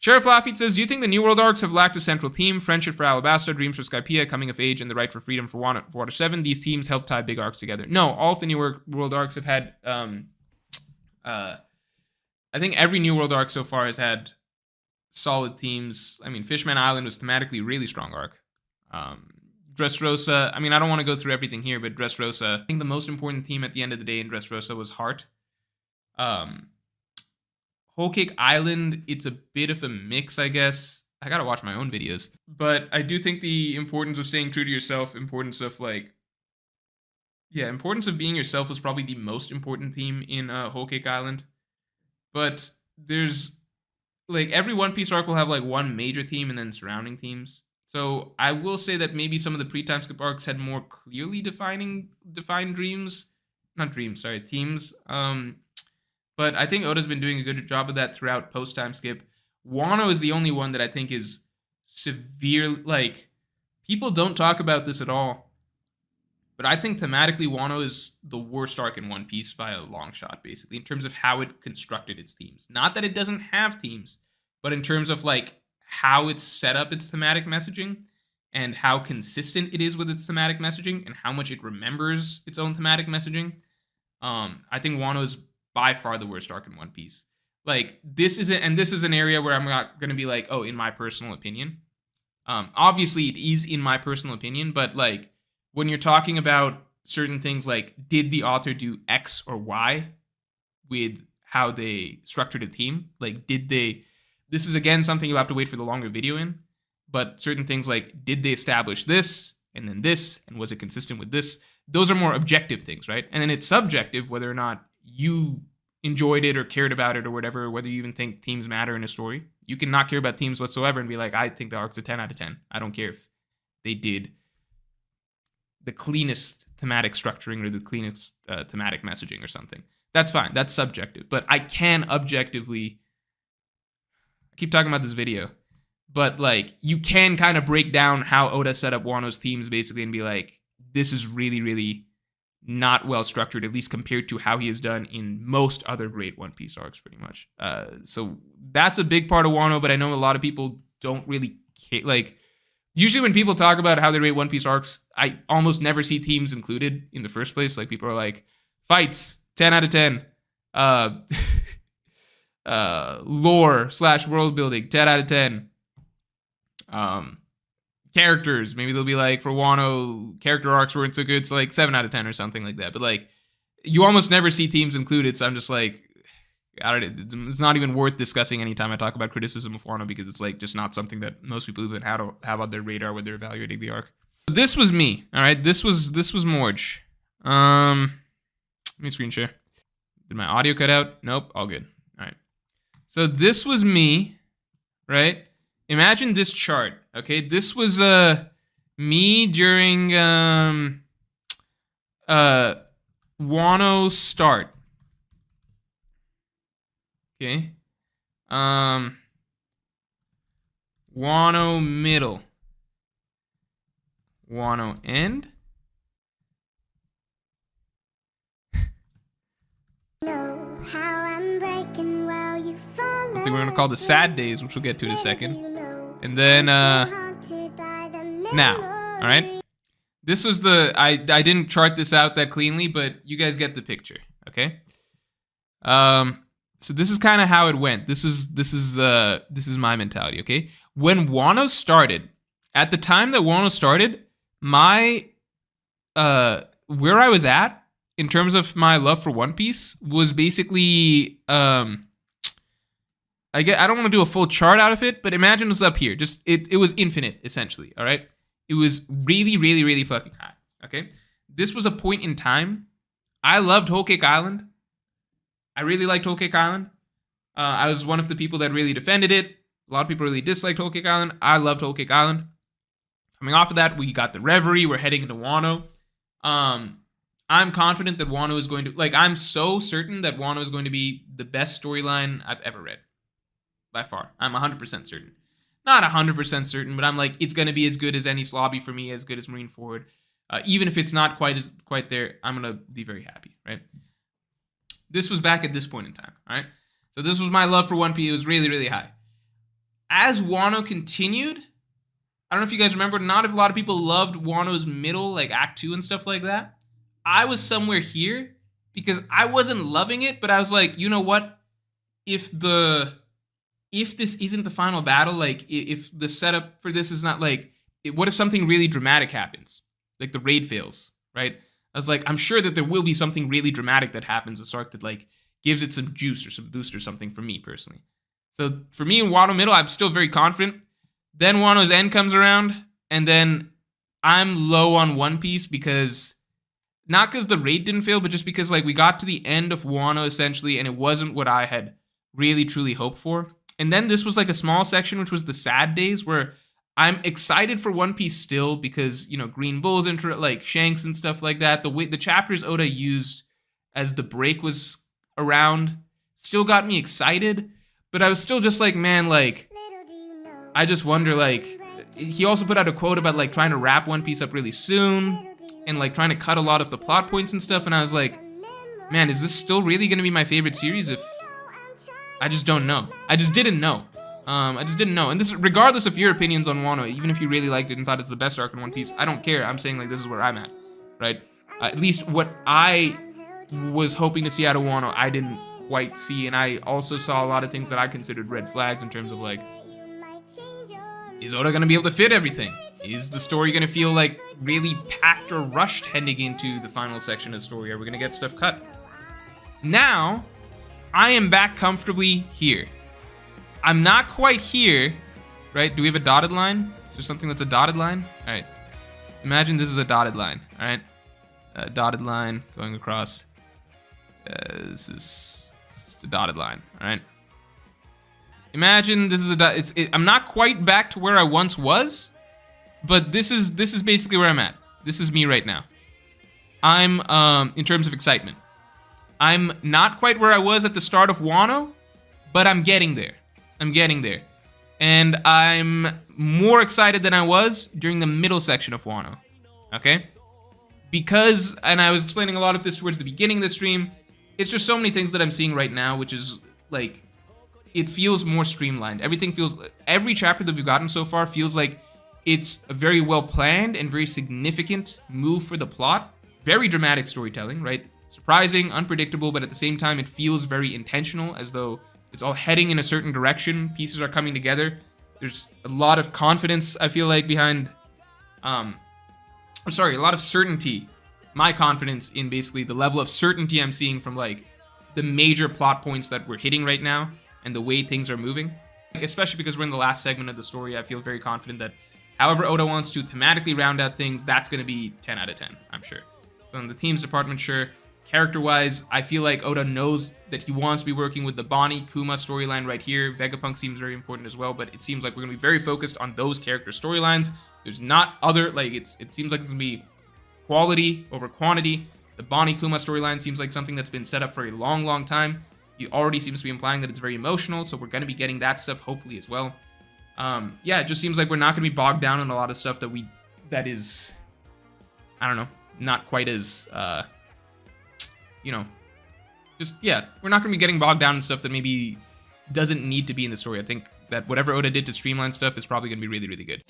Sheriff Lafitte says, do you think the New World arcs have lacked a central theme? Friendship for Alabasta, Dreams for Skypiea, Coming of Age, and the Right for Freedom for Water 7. These themes help tie big arcs together. No, all of the New World arcs have had... I think every New World arc so far has had solid themes. I mean, Fishman Island was thematically really strong arc. Dressrosa, I mean, I don't want to go through everything here, but Dressrosa, I think the most important theme at the end of the day in Dressrosa was heart. Whole Cake Island, it's a bit of a mix, I guess. I gotta watch my own videos. But I do think the importance of staying true to yourself, importance of being yourself was probably the most important theme in Whole Cake Island. But there's, every One Piece arc will have, one major theme and then surrounding themes. So I will say that maybe some of the pre-time skip arcs had more clearly defined themes. But I think Oda's been doing a good job of that throughout post-time skip. Wano is the only one that I think is severe. People don't talk about this at all. But I think thematically, Wano is the worst arc in One Piece by a long shot, basically, in terms of how it constructed its themes. Not that it doesn't have themes, but in terms of, how it's set up its thematic messaging and how consistent it is with its thematic messaging and how much it remembers its own thematic messaging. I think Wano is by far the worst arc in One Piece. This is an area where I'm not going to be in my personal opinion. Obviously, it is in my personal opinion, but when you're talking about certain things did the author do X or Y with how they structured a theme? Did they... This is, again, something you'll have to wait for the longer video in, but certain things did they establish this, and then this, and was it consistent with this? Those are more objective things, right? And then it's subjective whether or not you enjoyed it or cared about it or whatever, whether you even think themes matter in a story. You can not care about themes whatsoever and be I think the arc's a 10 out of 10. I don't care if they did the cleanest thematic structuring or the cleanest thematic messaging or something. That's fine. That's subjective. But I can objectively... I keep talking about this video. But, you can kind of break down how Oda set up Wano's themes, basically, and be this is really, really not well structured, at least compared to how he has done in most other great One Piece arcs, pretty much. So that's a big part of Wano, but I know a lot of people don't really care. Usually when people talk about how they rate One Piece arcs, I almost never see themes included in the first place. People are fights, 10 out of 10. Lore / world building, 10 out of 10. Characters, maybe they'll be for Wano, character arcs weren't so good, so 7 out of 10 or something like that. But you almost never see themes included, so I'm just it's not even worth discussing anytime I talk about criticism of Wano, because it's just not something that most people even have on their radar when they're evaluating the arc. This was me, all right? This was Morj. Let me screen share. Did my audio cut out? Nope, all good. All right. So this was me, right? Imagine this chart, okay? This was me during Wano start. Okay. Wano middle. Wano end. I think we're going to call the sad days, which we'll get to in a second. And then, now, all right? This was I didn't chart this out that cleanly, but you guys get the picture, okay? So this is kind of how it went. This is my mentality, okay? When Wano started, at the time that Wano started, my, where I was at, in terms of my love for One Piece, was basically, I don't want to do a full chart out of it, but imagine it's up here. Just, it was infinite, essentially, all right? It was really, really, really fucking high, okay? This was a point in time. I loved Whole Cake Island. I really liked Whole Cake Island. I was one of the people that really defended it. A lot of people really disliked Whole Cake Island. I loved Whole Cake Island. Coming off of that, we got the Reverie. We're heading into Wano. I'm confident that Wano is going to... I'm so certain that Wano is going to be the best storyline I've ever read. By far. I'm 100% certain. Not 100% certain, but I'm it's going to be as good as Enies Lobby for me, as good as Marineford. Even if it's not quite there, I'm going to be very happy, right? This was back at this point in time, all right? So this was my love for One Piece. It was really, really high. as Wano continued, I don't know if you guys remember, not a lot of people loved Wano's middle, like Act 2 and stuff like that. I was somewhere here because I wasn't loving it, but I was like, you know what? If this isn't the final battle, like if the setup for this is not like, what if something really dramatic happens? Like the raid fails, right? I was like, I'm sure that there will be something really dramatic that happens this arc that like gives it some juice or some boost or something for me personally. So for me in Wano Middle, I'm still very confident. Then Wano's End comes around, and then I'm low on One Piece because, not because the raid didn't fail, but just because like we got to the end of Wano essentially, and it wasn't what I had really truly hoped for. And then this was like a small section, which was the sad days, where I'm excited for One Piece still because, you know, Green Bull's into like Shanks and stuff like that. The chapters Oda used as the break was around still got me excited, but I was still just like, man, like, I just wonder, like, he also put out a quote about like trying to wrap One Piece up really soon and like trying to cut a lot of the plot points and stuff, and I was like, man, is this still really gonna be my favorite series if I just don't know. I just didn't know. And this, regardless of your opinions on Wano, even if you really liked it and thought it's the best arc in One Piece, I don't care. I'm saying like this is where I'm at, right? At least what I was hoping to see out of Wano, I didn't quite see, and I also saw a lot of things that I considered red flags in terms of like, is Oda gonna be able to fit everything? Is the story gonna feel like really packed or rushed heading into the final section of the story? Are we gonna get stuff cut? Now, I am back comfortably here. I'm not quite here, right? Do we have a dotted line? Is there something that's a dotted line? All right. Imagine this is a dotted line, all right? A dotted line going across. This is just a dotted line, all right? Imagine this is a I'm not quite back to where I once was, but this is basically where I'm at. This is me right now. I'm in terms of excitement. I'm not quite where I was at the start of Wano, but I'm getting there. I'm getting there. And I'm more excited than I was during the middle section of Wano. Okay? Because, and I was explaining a lot of this towards the beginning of the stream, it's just so many things that I'm seeing right now, which is like, it feels more streamlined. Every chapter that we've gotten so far feels like it's a very well planned and very significant move for the plot. Very dramatic storytelling, right? Surprising, unpredictable, but at the same time, it feels very intentional, as though it's all heading in a certain direction. Pieces are coming together. There's a lot of confidence, I feel like, behind, a lot of certainty. My confidence in basically the level of certainty I'm seeing from like the major plot points that we're hitting right now and the way things are moving. Like, especially because we're in the last segment of the story, I feel very confident that however Oda wants to thematically round out things, that's going to be 10 out of 10, I'm sure. So in the themes department, sure. Character-wise, I feel like Oda knows that he wants to be working with the Bonnie Kuma storyline right here. Vegapunk seems very important as well, but it seems like we're going to be very focused on those character storylines. There's not other, like, it seems like it's going to be quality over quantity. The Bonnie Kuma storyline seems like something that's been set up for a long, long time. He already seems to be implying that it's very emotional, so we're going to be getting that stuff hopefully as well. Yeah, it just seems like we're not going to be bogged down in a lot of stuff that is, I don't know, not quite as, you know, just, yeah, we're not going to be getting bogged down in stuff that maybe doesn't need to be in the story. I think that whatever Oda did to streamline stuff is probably going to be really, really good.